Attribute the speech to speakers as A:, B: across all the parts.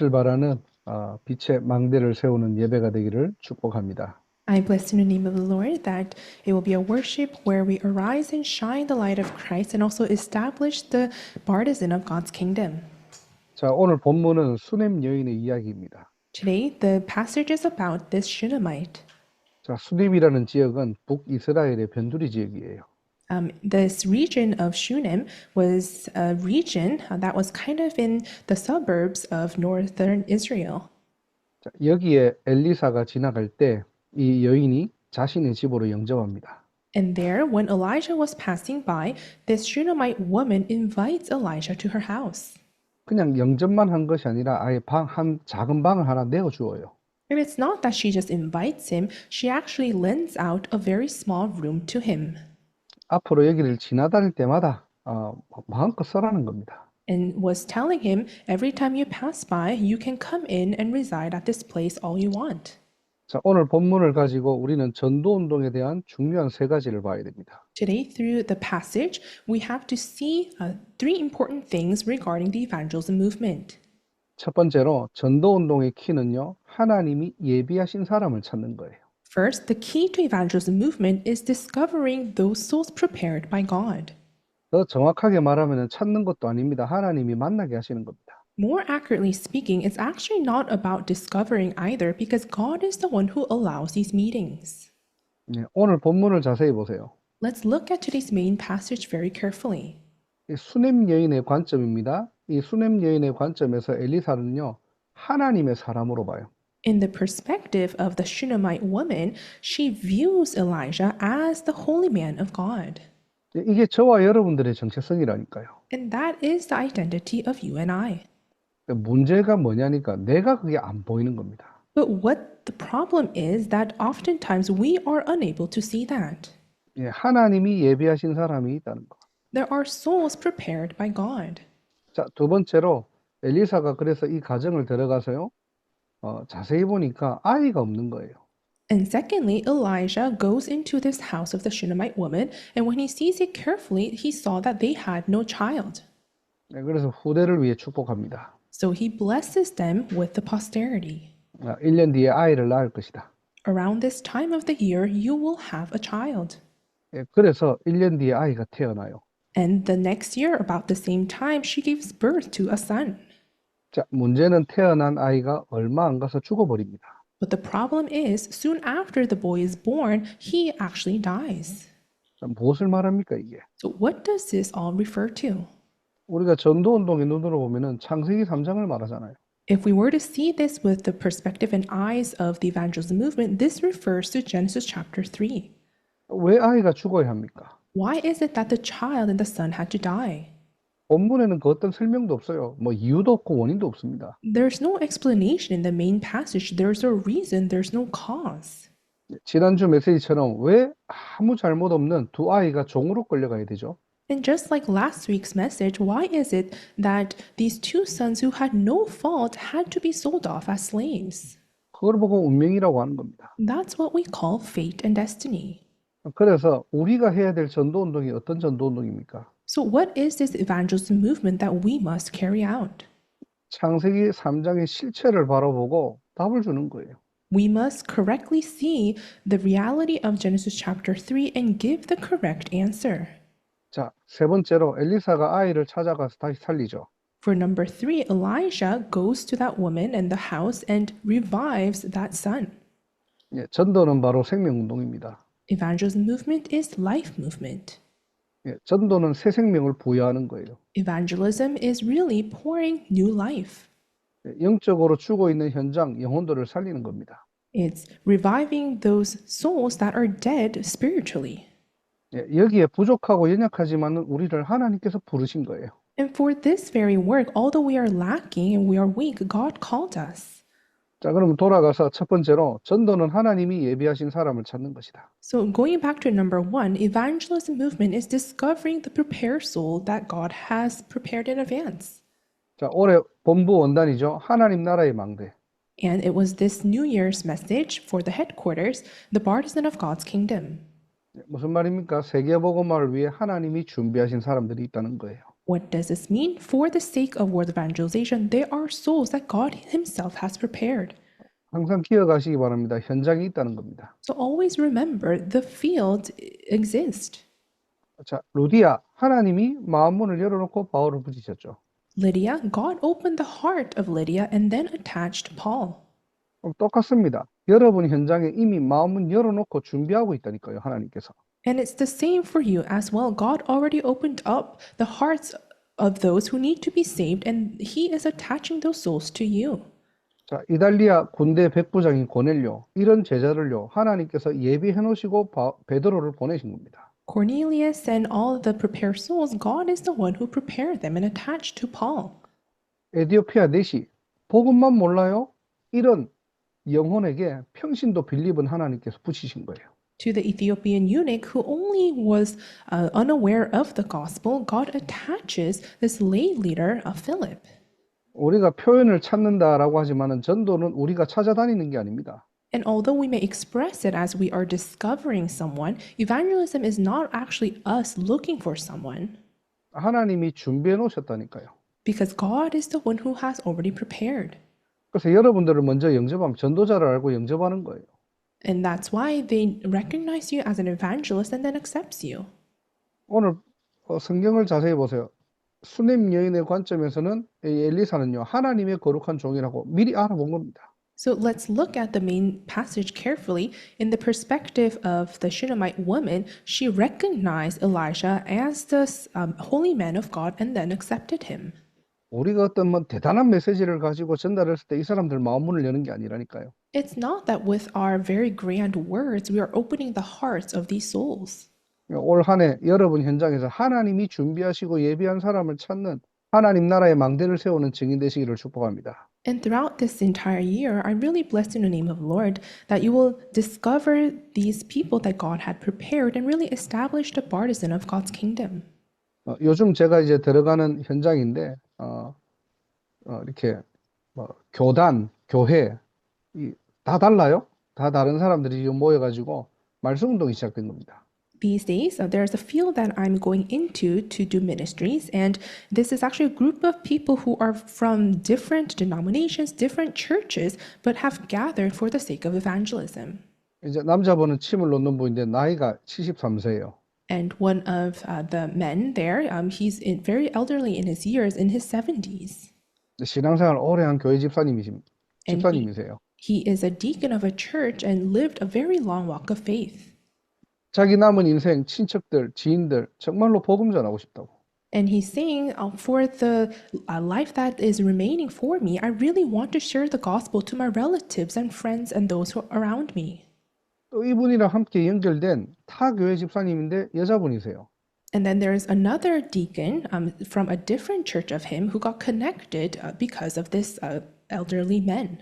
A: 출발하는 빛의 망대를 세우는 예배가 되기를 축복합니다.
B: I bless in the name of the Lord that it will be a worship where we arise and shine the light of Christ and also establish the partisan of God's kingdom.
A: 자, 오늘 본문은 수넴 여인의 이야기입니다.
B: Today, the passage is about this Shunammite.
A: 자, 수넴이라는 지역은 북이스라엘의 변두리 지역이에요.
B: This region of Shunem was a region that was kind of in the suburbs of northern Israel.
A: 자, 여기에 엘리사가 지나갈 때 이 여인이 자신의 집으로 영접합니다.
B: And there, when Elijah was passing by, this Shunammite woman invites Elijah to her house.
A: 그냥 영접만 한 것이 아니라 아예 한 작은 방을 하나 내어주어요.
B: And it's not that she just invites him, she actually lends out a very small room to him.
A: 앞으로 여기를 지나다닐 때마다 마음껏 써라는 겁니다.
B: And was telling him, every time you pass by, you can come in and reside at this place all you want.
A: 자, 오늘 본문을 가지고 우리는 전도운동에 대한 중요한 세 가지를 봐야 됩니다.
B: Today, through the passage, we have to see three important things regarding the evangelism movement.
A: 첫 번째로 전도운동의 키는요, 하나님이 예비하신 사람을 찾는 거예요.
B: First, the key to evangelism movement is discovering those souls prepared by God.
A: 더 정확하게 말하면 찾는 것도 아닙니다. 하나님이 만나게 하시는 겁니다.
B: More accurately speaking, it's actually not about discovering either because God is the one who allows these meetings.
A: 네, 오늘 본문을 자세히 보세요.
B: Let's look at today's main passage very carefully.
A: 이 수넴 여인의 관점입니다. 이 수넴 여인의 관점에서 엘리사는요, 하나님의 사람으로 봐요.
B: In the perspective of the Shunammite woman, she views Elijah as the holy man of God.
A: 이게 저와 여러분들의 정체성이라니까요.
B: And that is the identity of you and I.
A: 문제가 뭐냐니까 내가 그게 안 보이는 겁니다.
B: But what the problem is that oftentimes we are unable to see that.
A: 예, 하나님이 예비하신 사람이 있다는 거.
B: There are souls prepared by God.
A: 자, 두 번째로 엘리사가 그래서 이 가정을 들어가서요. 자세히 보니까 아이가 없는 거예요.
B: And secondly, Elijah goes into this house of the Shunammite woman, and when he sees it carefully, he saw that they had no child.
A: 네, 그래서 후대를 위해 축복합니다.
B: So he blesses them with the posterity.
A: 1년 뒤에 아이를 낳을 것이다.
B: Around this time of the year, you will have a child.
A: 예, 그래서 1년 뒤에 아이가 태어나요.
B: And the next year, about the same time, she gives birth to a son.
A: 자, 문제는 태어난 아이가 얼마 안 가서 죽어버립니다.
B: But the problem is, soon after the boy is born, he actually dies.
A: 자, 무엇을 말합니까, 이게?
B: So what does this all refer to?
A: 우리가 전도운동의 눈으로 보면은 창세기 3장을 말하잖아요.
B: If we were to see this with the perspective and eyes of the evangelism movement, this refers to Genesis chapter 3.
A: 왜 아이가 죽어야 합니까?
B: Why is it that the child and the son had to die?
A: 본문에는 그 어떤 설명도 없어요. 뭐 이유도 없고 원인도 없습니다.
B: There's no explanation in the main passage. There's a reason, there's no cause.
A: 지난주 메시지처럼 왜 아무 잘못 없는 두 아이가 종으로 끌려가야 되죠?
B: And just like last week's message, why is it that these two sons who had no fault had to be sold off as slaves?
A: 그걸 보고 운명이라고 하는 겁니다.
B: That's what we call fate and destiny.
A: 그래서 우리가 해야 될 전도운동이 어떤 전도운동입니까?
B: So, what is this evangelism movement that we must carry out?
A: 창세기 3장의 실체를 바라보고 답을 주는 거예요.
B: We must correctly see the reality of Genesis chapter 3 and give the correct answer.
A: 자, 세 번째로 엘리사가 아이를 찾아가서 다시 살리죠.
B: For number 3, Elijah goes to that woman in the house and revives that son.
A: 예, 전도는 바로 생명운동입니다.
B: Evangelism movement is life movement.
A: 예, 전도는 새 생명을 부여하는 거예요.
B: Evangelism is really pouring new life.
A: 예, 영적으로 죽어 있는 현장, 영혼들을 살리는 겁니다.
B: It's reviving those souls that are dead spiritually.
A: 예, 여기에 부족하고 연약하지만 우리를 하나님께서 부르신 거예요.
B: And for this very work, although we are lacking and we are weak, God called us.
A: 자, 그럼 돌아가서 첫 번째로 전도는 하나님이 예비하신 사람을 찾는 것이다.
B: So going back to number 1, evangelism movement is discovering the prepared soul that God has prepared in advance.
A: 자, 올해 본부 원단이죠. 하나님 나라의 망대.
B: And it was this New Year's message for the headquarters, the partisan of God's kingdom.
A: 무슨 말입니까? 세계복음화를 위해 하나님이 준비하신 사람들이 있다는 거예요.
B: What does this mean? For the sake of world evangelization, there are souls that God Himself has prepared.
A: 항상 기억하시기 바랍니다. 현장이 있다는 겁니다.
B: So always remember the field exists.
A: 자, 루디아, 하나님이 마음문을 열어놓고 바울을 붙이셨죠.
B: Lydia, God opened the heart of Lydia and then attached Paul.
A: 똑같습니다. 여러분 현장에 이미 마음문 열어놓고 준비하고 있다니까요, 하나님께서.
B: And it's the same for you as well. God already opened up the hearts of those who need to be saved, and He is attaching those souls to you.
A: 자, 이달리아 군대 백부장인 고넬료, 이런 제자를요, 하나님께서 예비해 놓으시고 베드로를 보내신 겁니다.
B: Cornelius and all the prepared souls, God is the one who prepared them and attached to Paul.
A: 에디오피아 넷이 복음만 몰라요? 이런 영혼에게 평신도 빌립은 하나님께서 붙이신 거예요.
B: To the Ethiopian eunuch who only was unaware of the gospel, God attaches this lay leader of Philip.
A: 우리가 표현을 찾는다라고 하지만은 전도는 우리가 찾아다니는 게 아닙니다.
B: And although we may express it as we are discovering someone, evangelism is not actually us looking for someone,
A: 하나님이 준비해 놓으셨다니까요.
B: because God is the one who has already prepared.
A: 그래서 여러분들을 먼저 영접하면 전도자를 알고 영접하는 거예요.
B: And that's why they recognize you as an evangelist and then accepts you.
A: 오늘 성경을 자세히 보세요. 수냄 여인의 관점에서는 이 엘리사는요, 하나님의 거룩한 종이라고 미리 알아본 겁니다.
B: So let's look at the main passage carefully. In the perspective of the Shunammite woman, she recognized Elijah as the holy man of God and then accepted him.
A: 우리가 어떤 뭐 대단한 메시지를 가지고 전달했을 때 이 사람들 마음문을 여는 게 아니라니까요.
B: It's not that with our very grand words, we are opening the hearts of these souls.
A: 올 한 해 여러분 현장에서 하나님이 준비하시고 예비한 사람을 찾는 하나님 나라의 망대를 세우는 증인 되시기를 축복합니다.
B: And throughout this entire year, I really bless in the name of the Lord that you will discover these people that God had prepared and really establish the partisan of God's kingdom.
A: 요즘 제가 이제 들어가는 현장인데 이렇게 교단, 교회 다 달라요. 다 다른 사람들이 지금 모여가지고 말씀 운동이 시작된 겁니다.
B: These days, there's a field that I'm going into to do ministries, and this is actually a group of people who are from different denominations, different churches, but have gathered for the sake of evangelism.
A: 이제 남자분은 침을 놓는 분인데 나이가 73세예요.
B: And one of the men there, he's very elderly in his years, in his 70s.
A: 신앙생활 오래 한 교회 집사님이세요.
B: He is a deacon of a church and lived a very long walk of faith.
A: 자기 남은 인생 친척들, 지인들 정말로 복음 전하고 싶다고.
B: And he's saying, for the life that is remaining for me, I really want to share the gospel to my relatives and friends and those who are around me.
A: 또 이분이랑 함께 연결된 타 교회 집사님인데 여자분이세요.
B: And then there's another deacon from a different church of him who got connected because of this elderly man.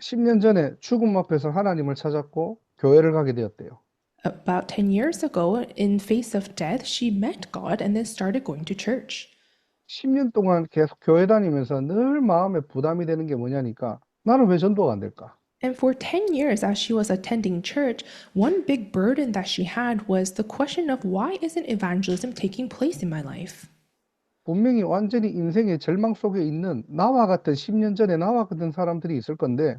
A: 10년 전에 죽음 앞에서 하나님을 찾았고 교회를 가게 되었대요.
B: About 10 years ago, in face of death, she met God and then started going to church.
A: 10년 동안 계속 교회 다니면서 늘 마음에 부담이 되는 게 뭐냐니까 나는 왜 전도가 안 될까?
B: And for 10 years, as she was attending church, one big burden that she had was the question of why isn't evangelism taking place in my life?
A: 분명히 완전히 인생의 절망 속에 있는 나와 같은 10년 전에 나와 같은 사람들이 있을 건데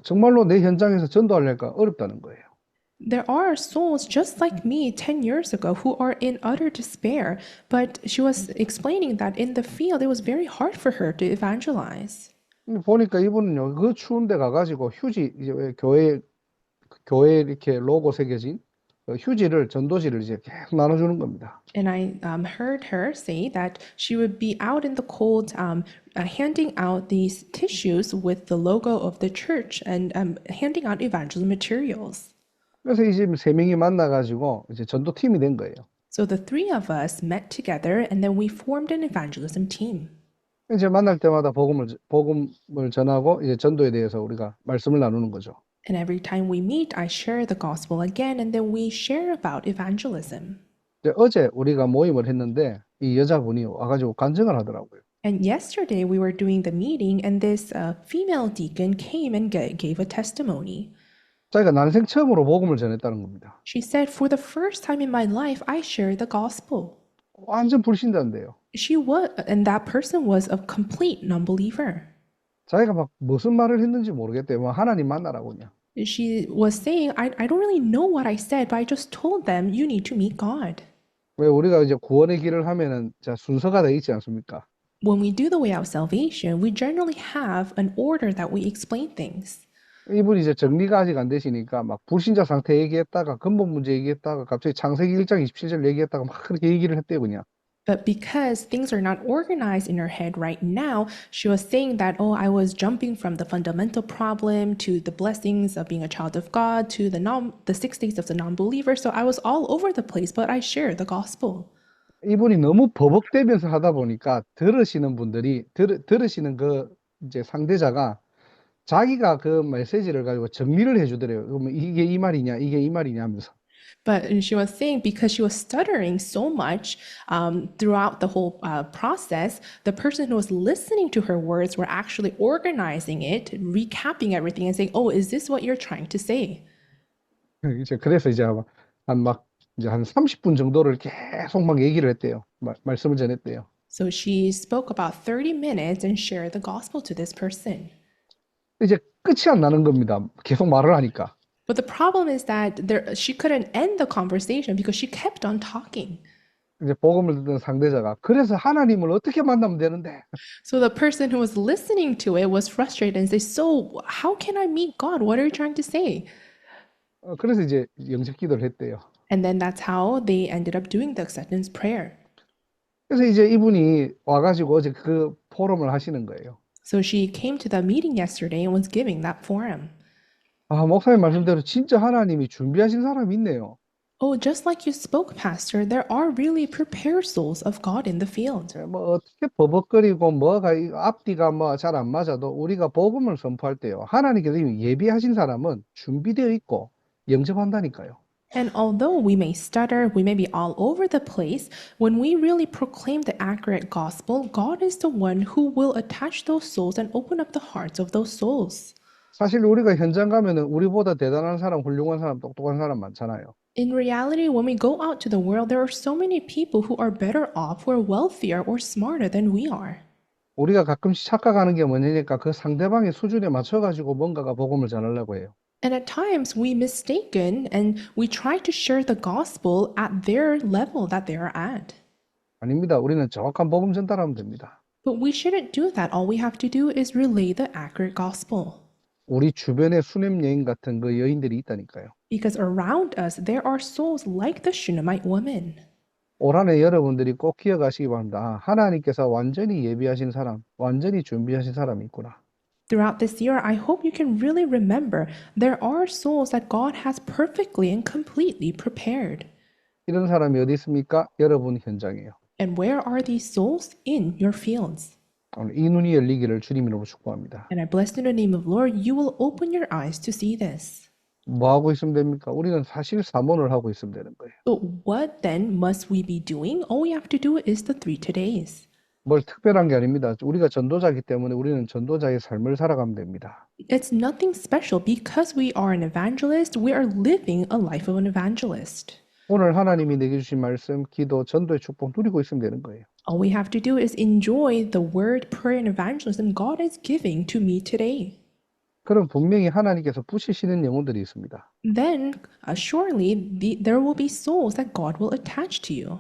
A: 정말로 내 현장에서 전도하려니까 어렵다는 거예요.
B: There are souls just like me 10 years ago who are in utter despair, but she was explaining that in the field it was very hard for her to evangelize.
A: 보니까 이분은요, 그 추운 데 가가지고 휴지, 이제 왜 교회 이렇게 로고 새겨진 휴지를, 전도지를 이제 계속 나눠주는 겁니다.
B: And I heard her say that she would be out in the cold handing out these tissues with the logo of the church and handing out evangelism materials.
A: 그래서 이제 세 명이 만나가지고 이제 전도팀이 된 거예요.
B: So the three of us met together and then we formed an evangelism team.
A: 이제 만날 때마다 복음을 전하고 이제 전도에 대해서 우리가 말씀을 나누는 거죠.
B: And every time we meet, I share the gospel again and then we share about evangelism.
A: 이제 어제 우리가 모임을 했는데 이 여자분이 와가지고 간증을 하더라고요.
B: And yesterday we were doing the meeting and this female deacon came and gave a testimony.
A: 자기가 난생 처음으로 복음을 전했다는 겁니다.
B: She said, for the first time in my life, I shared the gospel.
A: 완전 불신자인데요.
B: She was, and that person was a complete non-believer.
A: 자기가 막 무슨 말을 했는지 모르겠대요. 뭐 하나님 만나라고 그냥.
B: She was saying, I don't really know what I said, but I just told them you need to meet God.
A: 왜 우리가 이제 구원의 길을 하면은 자 순서가 돼 있지 않습니까?
B: When we do the way of salvation, we generally have an order that we explain things.
A: 이분이 이제 정리가 아직 안 되시니까 막 불신자 상태 얘기했다가 근본 문제 얘기했다가 갑자기 창세기 1장 27절 얘기했다가 막 그렇게 얘기를 했대요, 그냥.
B: But because things are not organized in her head right now, she was saying that, oh, I was jumping from the fundamental problem to the blessings of being a child of God to the 6 days of the non-believer. So I was all over the place, but I shared the gospel.
A: 이분이 너무 버벅대면서 하다 보니까 들으시는 분들이 들으시는 그 이제 상대자가 자기가 그 메시지를 가지고 정리를 해주더래요. 그러면 이게 이 말이냐, 이게 이 말이냐 하면서.
B: But she was saying because she was stuttering so much throughout the whole process, the person who was listening to her words were actually organizing it, recapping everything, and saying, "Oh, is this what you're trying to say?"
A: 이제 그래서 이제 막 이제 한 30분 정도를 계속 막 얘기를 했대요. 말씀을 전했대요.
B: So she spoke about 30 minutes and shared the gospel to this person.
A: 이제 끝이 안 나는 겁니다. 계속 말을 하니까.
B: But the problem is that she couldn't end the conversation because she kept on talking.
A: 이제 복음을 듣는 상대자가 그래서 하나님을 어떻게 만나면 되는데?
B: So the person who was listening to it was frustrated and said, "So how can I meet God? What are you trying to say?"
A: 그래서 이제 영접 기도를 했대요.
B: And then that's how they ended up doing the acceptance prayer.
A: 그래서 이제 이분이 와가지고 어제 그 포럼을 하시는 거예요.
B: So she came to the meeting yesterday and was giving that forum.
A: 아, 목사님 말씀대로 진짜 하나님이 준비하신 사람이 있네요.
B: Oh, just like you spoke, Pastor, there are really prepared souls of God in the field.
A: 뭐 어떻게 버벅거리고 뭐가 앞뒤가 뭐 잘 안 맞아도 우리가 복음을 선포할 때요. 하나님께서 이미 예비하신 사람은 준비되어 있고 영접한다니까요.
B: And although we may stutter, we may be all over the place, when we really proclaim the accurate gospel, God is the one who will attach those souls and open up the hearts of those souls.
A: 사실 우리가 현장 가면은 우리보다 대단한 사람, 훌륭한 사람, 똑똑한 사람 많잖아요.
B: In reality, when we go out to the world, there are so many people who are better off, who are wealthier or smarter than we are.
A: 우리가 가끔씩 착각하는 게 뭐냐니까 그 상대방의 수준에 맞춰가지고 뭔가가 복음을 전하려고 해요.
B: And at times we mistaken and we try to share the gospel at their level that they are at.
A: 아닙니다. 우리는 정확한 복음 전달하면 됩니다.
B: But we shouldn't do that. All we have to do is relay the accurate gospel.
A: 우리 주변에 수냄 여인 같은 그 여인들이 있다니까요.
B: Because around us there are souls like the Shunammite woman.
A: 올 한해 여러분들이 꼭 기억하시기 바랍니다. 아, 하나님께서 완전히 예비하신 사람, 완전히 준비하신 사람이 있구나.
B: Throughout this year, I hope you can really remember there are souls that God has perfectly and completely prepared.
A: 이런 사람이 어디 있습니까? 여러분 현장이에요.
B: And where are these souls? In your fields.
A: 오늘 이 눈이 열리기를 주님 이름으로 축복합니다.
B: And I bless in the name of Lord, you will open your eyes to see this.
A: 뭐 하고 있으면 됩니까? 우리는 사실 사모를 하고 있으면 되는 거예요.
B: But what then must we be doing? All we have to do is the 3 todays.
A: 뭘 특별한 게 아닙니다. 우리가 전도자이기 때문에 우리는 전도자의 삶을 살아가면 됩니다.
B: It's nothing special because we are an evangelist. We are living a life of an evangelist.
A: 오늘 하나님이 내게 주신 말씀, 기도, 전도의 축복 누리고 있으면 되는 거예요.
B: All we have to do is enjoy the word, prayer, and evangelism God is giving to me today.
A: 그럼 분명히 하나님께서 부시시는 영혼들이 있습니다.
B: Then, surely there will be souls that God will attach to you.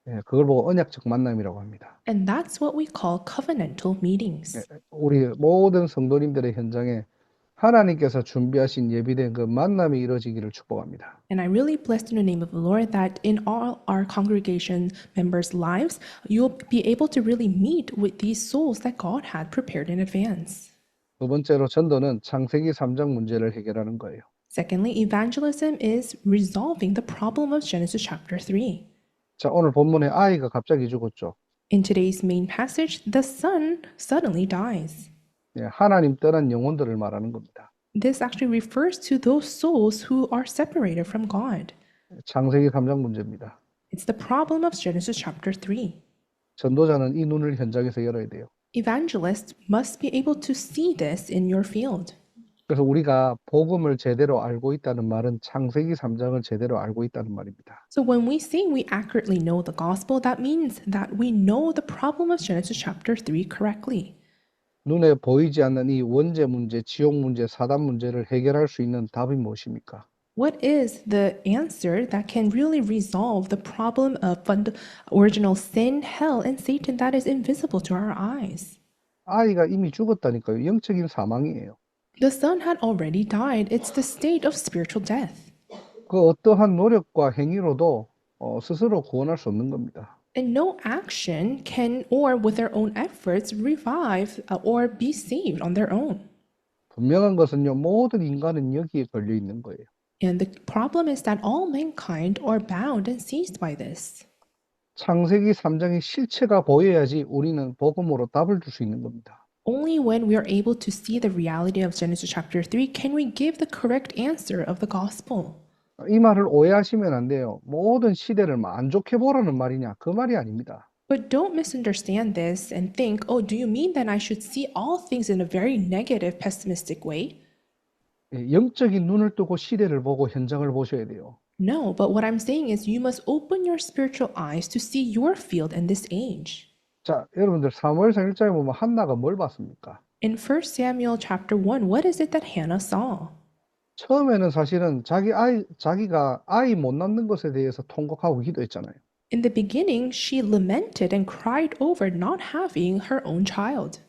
A: 예, 그걸 보고 언약적 만남이라고 합니다.
B: And that's what we call covenantal meetings.
A: 우리 모든 성도님들의 현장에 하나님께서 준비하신 예비된 그 만남이 이루어지기를 축복합니다.
B: And I really bless in the name of the Lord that in all our congregation members' lives, you'll be able to really meet with these souls that God had prepared in advance.
A: 두 번째로 전도는 창세기 3장 문제를 해결하는 거예요.
B: Secondly, evangelism is resolving the problem of Genesis chapter 3.
A: 자, 오늘 본문에 아이가 갑자기 죽었죠.
B: In today's main passage, the son suddenly dies.
A: 예, 하나님 떠난 영혼들을 말하는 겁니다.
B: This actually refers to those souls who are separated from God.
A: 창세기 3장 문제입니다.
B: It's the problem of Genesis chapter 3.
A: 전도자는 이 눈을 현장에서 열어야 돼요.
B: Evangelists must be able to see this in your field.
A: 그래서 우리가 복음을 제대로 알고 있다는 말은 창세기 3장을 제대로 알고 있다는 말입니다.
B: So when we say we accurately know the gospel, that means that we know the problem of Genesis chapter 3 correctly.
A: 눈에 보이지 않는 이 원죄 문제, 지옥 문제, 사단 문제를 해결할 수 있는 답이 무엇입니까?
B: What is the answer that can really resolve the problem of original sin, hell, and Satan that is invisible to our eyes?
A: 아이가 이미 죽었다니까요. 영적인 사망이에요.
B: The son had already died. It's the state of spiritual death.
A: 그 어떠한 노력과 행위로도 스스로 구원할 수 없는 겁니다.
B: And no action can, or with their own efforts, revive or be saved on their own.
A: 분명한 것은요, 모든 인간은 여기에 걸려 있는 거예요.
B: And the problem is that all mankind are bound and seized by this.
A: 창세기 3장의 실체가 보여야지 우리는 복음으로 답을 줄 수 있는 겁니다.
B: Only when we are able to see the reality of Genesis chapter 3 can we give the correct answer of the gospel.
A: 이 말을 오해하시면 안 돼요. 모든 시대를 안 좋게 보라는 말이냐? 그 말이 아닙니다.
B: But don't misunderstand this and think, oh, do you mean that I should see all things in a very negative, pessimistic way?
A: 영적인 눈을 뜨고 시대를 보고 현장을 보셔야 돼요.
B: No, but what I'm saying is you must open your spiritual eyes to see your field in this age.
A: 자, 여러분들 사무엘상 1장에 보면 한나가 뭘 봤습니까?
B: In 1 Samuel chapter 1, what is it that Hannah saw?
A: 처음에는 사실은 자기가 아이 못 낳는 것에 대해서 통곡하고 기도했잖아요.
B: In the beginning, she lamented and cried over not having her own child.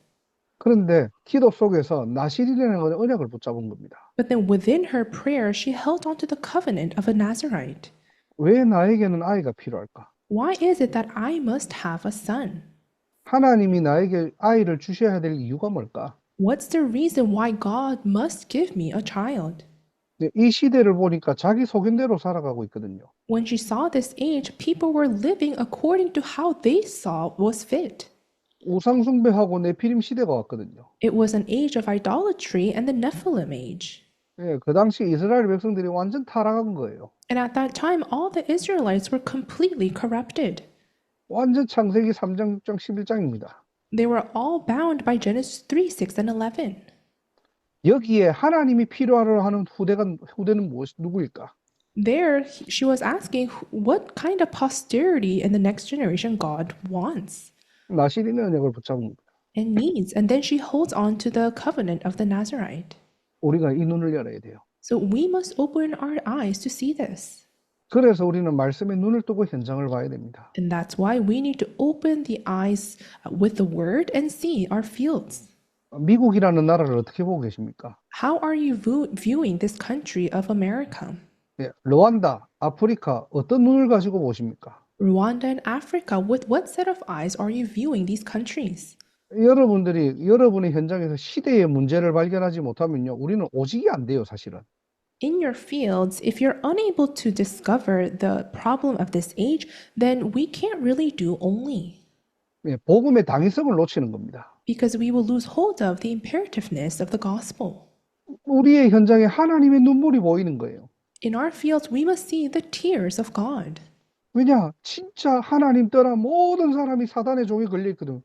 A: 그런데 기도 속에서 나실이라는 건 언약을 붙잡은 겁니다.
B: But then within her prayer, she held on to the covenant of a Nazarite.
A: 왜 나에게는 아이가 필요할까?
B: Why is it that I must have a son?
A: 하나님이 나에게 아이를 주셔야 될 이유가 뭘까?
B: What's the reason why God must give me a child?
A: 이 시대를 보니까 자기 소견대로 살아가고 있거든요.
B: When she saw this age, people were living according to how they saw was fit.
A: 우상숭배하고 네피림 시대가 왔거든요.
B: It was an age of idolatry and the Nephilim age.
A: 예, 그 당시 이스라엘 백성들이 완전 타락한 거예요.
B: And at that time, all the Israelites were completely corrupted.
A: 완전 창세기 3장, 6장, 11장입니다.
B: They were all bound by Genesis 3, 6, and 11.
A: 여기에 하나님이 필요하려 하는 후대는 누구일까?
B: There, she was asking what kind of posterity in the next generation God wants
A: 나실인의 언약을 붙잡은 겁니다.
B: and needs. And then she holds on to the covenant of the Nazarite.
A: 우리가 이 눈을 열어야 돼요.
B: So we must open our eyes to see this.
A: 그래서 우리는 말씀에 눈을 뜨고 현장을 봐야 됩니다.
B: And that's why we need to open the eyes with the word and see our fields.
A: 미국이라는 나라를 어떻게 보고 계십니까?
B: How are you viewing this country of America?
A: 예, 르완다, 아프리카 어떤 눈을 가지고 보십니까?
B: Rwanda and Africa, with what set of eyes are you viewing these countries?
A: 여러분의 현장에서 시대의 문제를 발견하지 못하면요, 우리는 오직이 안 돼요, 사실은.
B: In your fields, if you're unable to discover the problem of this age, then we can't really do only.
A: 예, 복음의 당위성을 놓치는 겁니다.
B: Because we will lose hold of the imperativeness of the gospel.
A: 우리의 현장에 하나님의 눈물이 보이는 거예요.
B: In our fields, we must see the tears of God.
A: 왜냐? 진짜 하나님 떠나 모든 사람이 사단의 종에 걸려 있거든.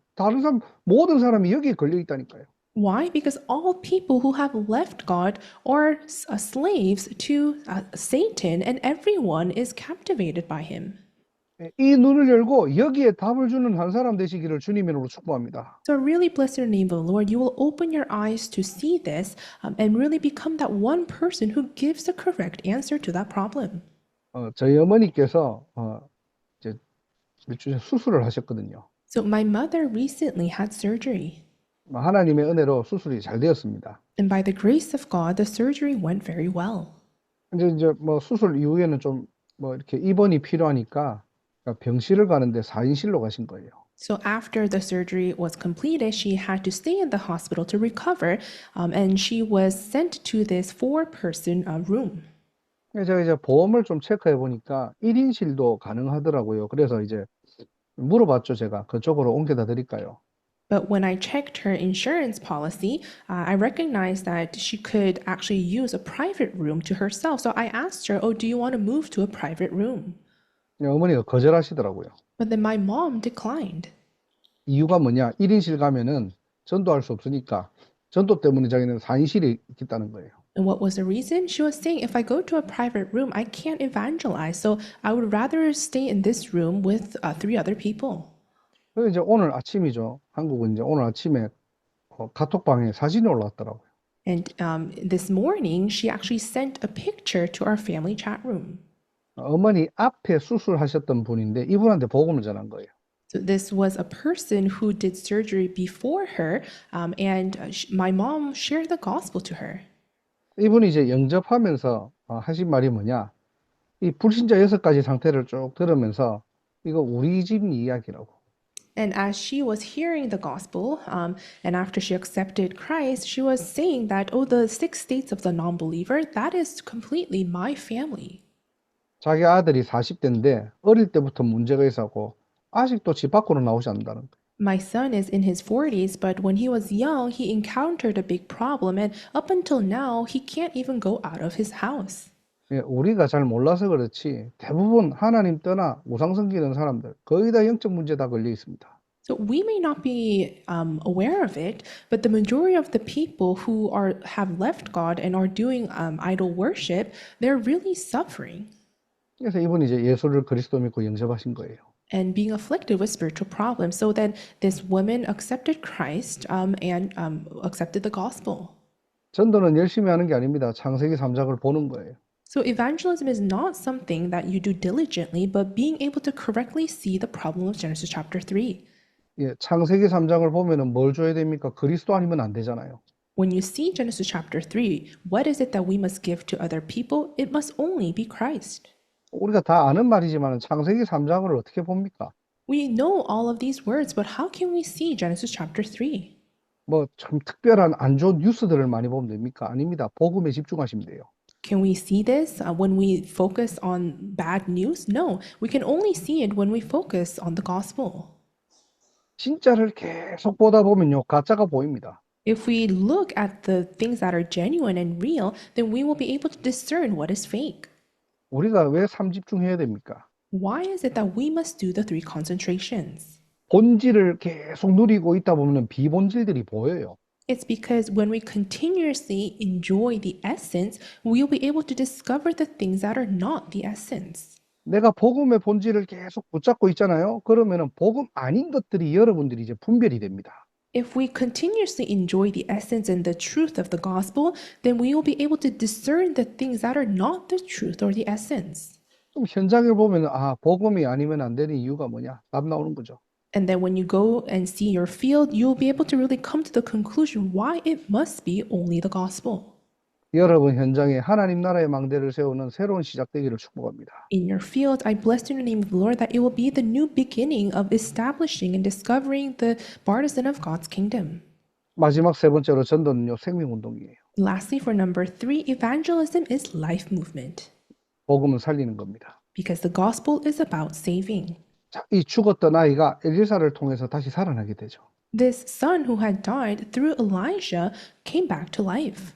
A: 모든 사람이 여기에 걸려 있다니까요.
B: Why? Because all people who have left God are slaves to Satan, and everyone is captivated by him.
A: 이 눈을 열고 여기에 답을 주는 한 사람 되시기를 주님으로 축복합니다.
B: So really bless your name, the Lord. You will open your eyes to see this and really become that one person who gives the correct answer to that problem.
A: 저희 어머니께서 이제 몇 주 전에 수술을 하셨거든요.
B: So my mother recently had surgery.
A: 하나님의 은혜로 수술이 잘 되었습니다.
B: And by the grace of God, the surgery went very well.
A: 이제 수술 이후에는 좀 이렇게 입원이 필요하니까 병실을 가는데 4인실로 가신 거예요.
B: So after the surgery was completed, she had to stay in the hospital to recover, and she was sent to this 4-person room.
A: 제가 이제 보험을 좀 체크해 보니까 1인실도 가능하더라고요. 그래서 이제 물어봤죠, 제가. 그쪽으로 옮겨다 드릴까요?
B: But when I checked her insurance policy, I recognized that she could actually use a private room to herself. So I asked her, oh, do you want to move to a private room?
A: 어머니가 거절하시더라고요.
B: But then my mom declined.
A: 이유가 뭐냐? 1인실 가면은 전도할 수 없으니까 전도 때문에 자기는 산실이 있겠다는 거예요.
B: And what was the reason? She was saying, if I go to a private room, I can't evangelize. So I would rather stay in this room with three other people.
A: 그래서 이제 오늘 아침이죠. 한국은 이제 오늘 아침에 카톡방에 사진이 올라왔더라고요.
B: And this morning, she actually sent a picture to our family chat room.
A: 어머니 앞에 수술하셨던 분인데 이분한테 복음을 전한 거예요.
B: So this was a person who did surgery before her, and my mom shared the gospel to her.
A: 이분이 이제 영접하면서 하신 말이 뭐냐? 이 불신자 6가지 상태를 쭉 들으면서 이거 우리 집 이야기라고.
B: And as she was hearing the gospel, and after she accepted Christ, she was saying that, oh, the 6 states of the non-believer, that is completely my family.
A: 자기 아들이 40대인데 어릴 때부터 문제가 있었고 아직도 집 밖으로 나오지 않는다는 거예요.
B: My son is in his 40s, but when he was young, he encountered a big problem, and up until now, he can't even go out of his house.
A: 예, 우리가 잘 몰라서 그렇지 대부분 하나님 떠나 우상 섬기는 사람들 거의 다 영적 문제 다 걸려 있습니다.
B: So we may not be aware of it, but the majority of the people who have left God and are doing idol worship, they're really suffering
A: 그래서 이분이 이제 예수를 그리스도 믿고 영접하신 거예요.
B: and being afflicted with spiritual problems. So then this woman accepted Christ and accepted the gospel.
A: 전도는 열심히 하는 게 아닙니다. 창세기 3장을 보는 거예요.
B: So evangelism is not something that you do diligently, but being able to correctly see the problem of Genesis chapter 3.
A: 예, 창세기 3장을 보면은 뭘 줘야 됩니까? 그리스도 아니면 안 되잖아요.
B: When you see Genesis chapter 3, what is it that we must give to other people? It must only be Christ.
A: 우리가 다 아는 말이지만 창세기 3장을 어떻게 봅니까?
B: We know all of these words, but how can we see Genesis chapter 3?
A: 뭐 참 특별한 안 좋은 뉴스들을 많이 보면 됩니까? 아닙니다. 복음에 집중하시면 돼요.
B: Can we see this when we focus on bad news? No, we can only see it when we focus on the gospel.
A: 진짜를 계속 보다 보면요, 가짜가 보입니다.
B: If we look at the things that are genuine and real, then we will be able to discern what is fake.
A: 우리가 왜 삼집중해야 됩니까?
B: Why is it that we must do the 3 concentrations?
A: 본질을 계속 누리고 있다 보면 비본질들이 보여요.
B: It's because when we continuously enjoy the essence, we'll be able to discover the things that are not the essence.
A: 내가 복음의 본질을 계속 붙잡고 있잖아요. 그러면은 복음 아닌 것들이 여러분들이 이제 분별이 됩니다.
B: If we continuously enjoy the essence and the truth of the gospel, then we will be able to discern the things that are not the truth or the essence.
A: 좀 현장을 보면 복음이 아니면 안 되는 이유가 뭐냐? 답 나오는 거죠.
B: And then when you go and see your field, you'll be able to really come to the conclusion why it must be only the gospel.
A: 여러분 현장에 하나님 나라의 망대를 세우는 새로운 시작되기를 축복합니다.
B: In your field, I bless you in the name of the Lord that it will be the new beginning of establishing and discovering the partisan of God's kingdom.
A: 마지막 세 번째로 전도는요, 생명운동이에요.
B: Lastly, for number 3, evangelism is life movement
A: 복음은 살리는 겁니다.
B: because the gospel is about saving.
A: 자, 이 죽었던 아이가 엘리사를 통해서 다시 살아나게 되죠.
B: This son who had died through Elijah came back to life.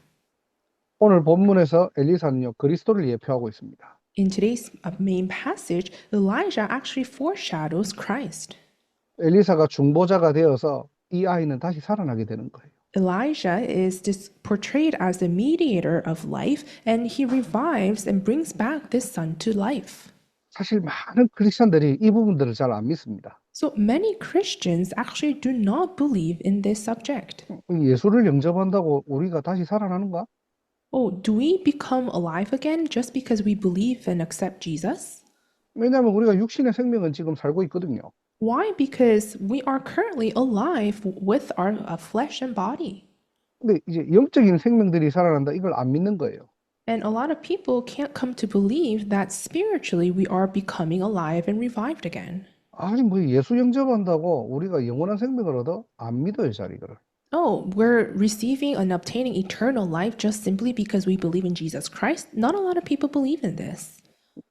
A: 오늘 본문에서 엘리사는요, 그리스도를 예표하고 있습니다.
B: In today's main passage, Elijah actually foreshadows Christ.
A: 엘리사가 중보자가 되어서 이 아이는 다시 살아나게 되는 거예요.
B: Elijah is portrayed as the mediator of life, and he revives and brings back this son to life.
A: 사실 많은 크리스천들이 이 부분들을 잘 안 믿습니다.
B: So many Christians actually do not believe in this subject.
A: 예수를 영접한다고 우리가 다시 살아나는가?
B: Oh, do we become alive again just because we believe and accept Jesus?
A: 왜냐하면 우리가 육신의 생명은 지금 살고 있거든요.
B: Why? Because we are currently alive with our flesh and body.
A: 근데 이제 영적인 생명들이 살아난다 이걸 안 믿는 거예요.
B: And a lot of people can't come to believe that spiritually we are becoming alive and revived again.
A: 아니 뭐 예수 영접한다고 우리가 영원한 생명을 얻어? 안 믿어요, 잘 이거를.
B: Oh, we're receiving and obtaining eternal life just simply because we believe in Jesus Christ? Not a lot of people believe in this.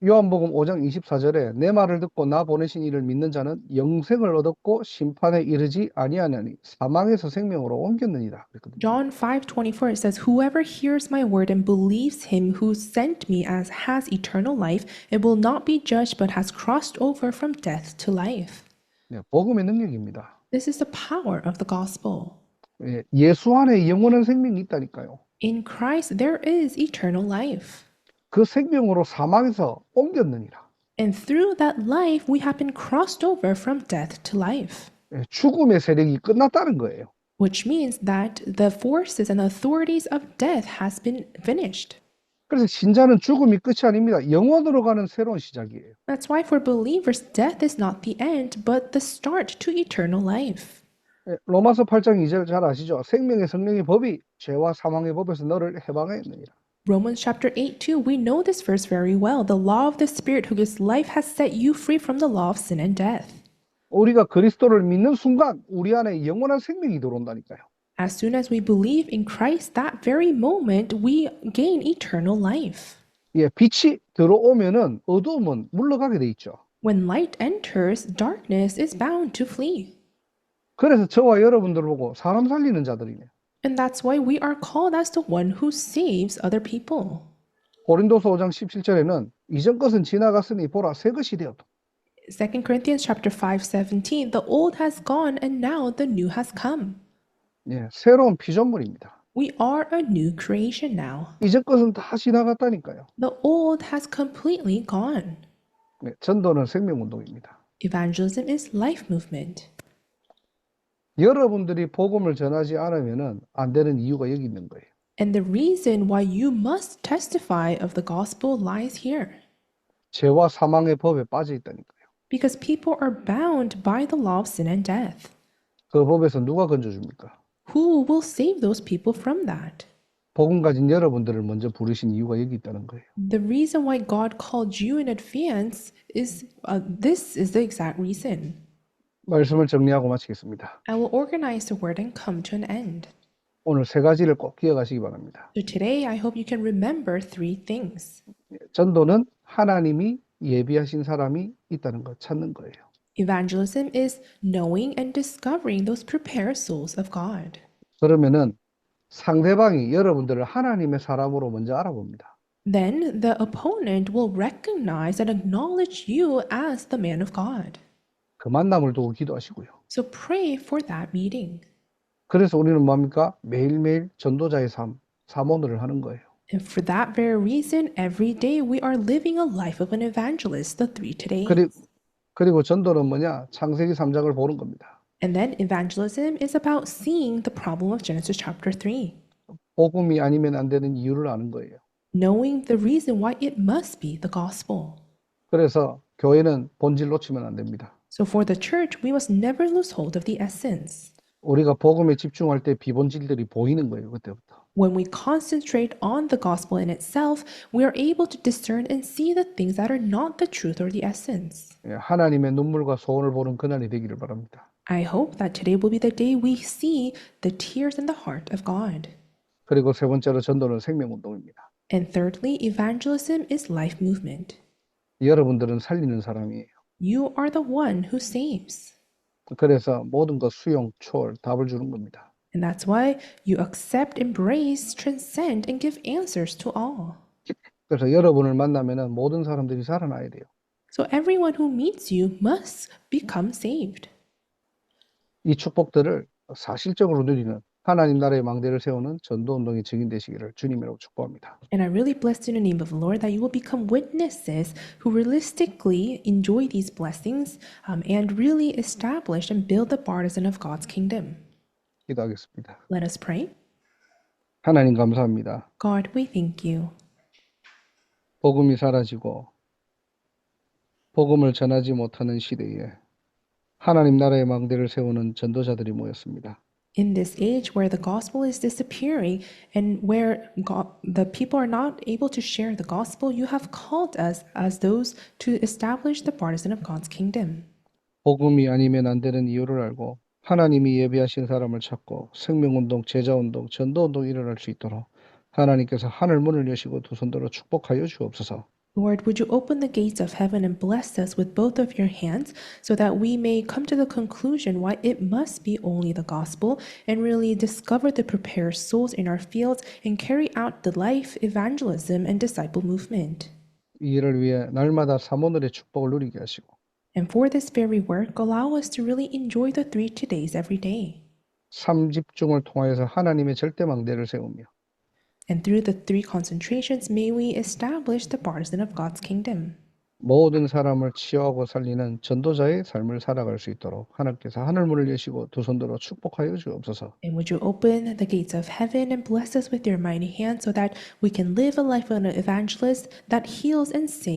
A: 요한복음 5장 24절에 내 말을 듣고 나 보내신 이를 믿는 자는 영생을 얻었고 심판에 이르지 아니하나니 사망에서 생명으로 옮겼느니라 그랬거든요.
B: John 5:24 it says, "Whoever hears my word and believes him who sent me has eternal life and will not be judged but has crossed over from death to life."
A: 네, 복음의 능력입니다.
B: This is the power of the gospel.
A: 예, 예수 안에 영원한 생명이 있다니까요.
B: In Christ, there is eternal life.
A: 그 생명으로 사망에서 옮겼느니라.
B: And through that life, we have been crossed over from death to life,
A: 예, 죽음의 세력이 끝났다는 거예요.
B: which means that the forces and authorities of death has been finished.
A: 그래서 신자는 죽음이 끝이 아닙니다. 영원으로 가는 새로운 시작이에요.
B: That's why for believers, death is not the end, but the start to eternal life.
A: 예, 로마서 8장 2절 잘 아시죠? 생명의 성령의 법이 죄와 사망의 법에서 너를 해방하였느니라.
B: Romans chapter 8, 2, we know this verse very well. The law of the Spirit who gives life has set you free from the law of sin and death.
A: 우리가 그리스도를 믿는 순간 우리 안에 영원한 생명이 들어온다니까요.
B: As soon as we believe in Christ, that very moment we gain eternal life.
A: 예, 빛이 들어오면은 어두움은 물러가게 돼 있죠.
B: When light enters, darkness is bound to flee.
A: 그래서 저와 여러분들 보고 사람 살리는 자들이네.
B: And that's why we are called as the one who saves other people.
A: 고린도서 5장 17절에는 이전 것은 지나갔으니 보라 새 것이 되었다.
B: 2 Corinthians chapter 5:17, the old has gone and now the new has come.
A: 예, 새로운 피조물입니다.
B: We are a new creation now.
A: 이전 것은 다 지나갔다니까요.
B: The old has completely gone.
A: 네, 전도는 생명운동입니다.
B: Evangelism is life movement.
A: 여러분들이 복음을 전하지 않으면은 안 되는 이유가 여기 있는 거예요.
B: And the reason why you must testify of the gospel lies here.
A: 죄와 사망의 법에 빠져 있다니까요.
B: Because people are bound by the law of sin and death.
A: 그 법에서 누가 건져줍니까?
B: Who will save those people from that?
A: 복음 가진 여러분들을 먼저 부르신 이유가 여기 있다는 거예요.
B: The reason why God called you in advance is this is the exact reason.
A: 말씀을 정리하고 마치겠습니다.
B: I will organize the word and come to an end.
A: 오늘 세 가지를 꼭 기억하시기 바랍니다.
B: So today, I hope you can remember three things.
A: 전도는 하나님이 예비하신 사람이 있다는 걸 찾는 거예요.
B: Evangelism is knowing and discovering those prepared souls of God.
A: 그러면은 상대방이 여러분들을 하나님의 사람으로 먼저 알아봅니다.
B: Then the opponent will recognize and acknowledge you as the man of God.
A: 그 만남을 두고 기도하시고요.
B: So pray for that meeting.
A: 그래서 우리는 뭡니까? 매일매일 전도자의 삶, 사모를 하는 거예요.
B: And for that very reason, every day we are living a life of an evangelist, the three today.
A: 그리고 전도는 뭐냐? 창세기 3장을 보는 겁니다.
B: And then evangelism is about seeing the problem of Genesis chapter 3,
A: 복음이 아니면 안 되는 이유를 아는 거예요.
B: knowing the reason why it must be the gospel.
A: 그래서 교회는 본질 놓치면 안 됩니다.
B: So for the church, we must never lose hold of the essence.
A: 우리가 복음에 집중할 때 비본질들이 보이는 거예요. 그때부터.
B: When we concentrate on the gospel in itself, we are able to discern and see the things that are not the truth or the essence.
A: 예, 하나님의 눈물과 소원을 보는 그날이 되기를 바랍니다.
B: I hope that today will be the day we see the tears in the heart of God.
A: 그리고 세 번째로 전도는 생명운동입니다.
B: And thirdly, evangelism is life movement.
A: 여러분들은 살리는 사람이에요.
B: You are the one who saves.
A: 그래서 모든 것 수용, 초월, 답을 주는 겁니다.
B: And that's why you accept, embrace, transcend, and give answers to all.
A: 그래서 여러분을 만나면은 모든 사람들이 살아나야 돼요.
B: So everyone who meets you must become saved.
A: 이 축복들을 사실적으로 누리는 하나님 나라의 망대를 세우는 전도운동의 증인 되시기를 주님이라고 축복합니다.
B: And I really bless in the name of the Lord that you will become witnesses who realistically enjoy these blessings and really establish and build the partisan of God's kingdom.
A: 기도하겠습니다.
B: Let us pray.
A: 하나님 감사합니다.
B: God, we thank you.
A: 복음이 사라지고 복음을 전하지 못하는 시대에 하나님 나라의 망대를 세우는 전도자들이 모였습니다.
B: In this age where the gospel is disappearing and where the people are not able to share the gospel, you have called us as those to establish the partisan of God's kingdom.
A: 복음이 아니면 안 되는 이유를 알고 하나님이 예비하신 사람을 찾고 생명운동, 제자운동, 전도운동이 일어날 수 있도록 하나님께서 하늘 문을 여시고 두 손들어 축복하여 주옵소서.
B: Lord, would you open the gates of heaven and bless us with both of your hands so that we may come to the conclusion why it must be only the gospel and really discover the prepared souls in our fields and carry out the life, evangelism, and disciple movement.
A: 이 일을 위해 날마다 사모늘의 축복을 누리게 하시고
B: And for this very work, allow us to really enjoy the 3 todays every day.
A: 삼집중을 통하여서 하나님의 절대 망대를 세우며
B: And through the three concentrations, may we establish the partisan of God's kingdom.
A: 모든 사람을 치유하고 살리는 전도자의 삶을 살아갈 수 있도록 하나님께서 하늘문을 여시고 두 손 들어 축복하여 주옵소서.
B: And would you open the gates of heaven and bless us with your mighty hand so that we can live a life of an evangelist that heals and saves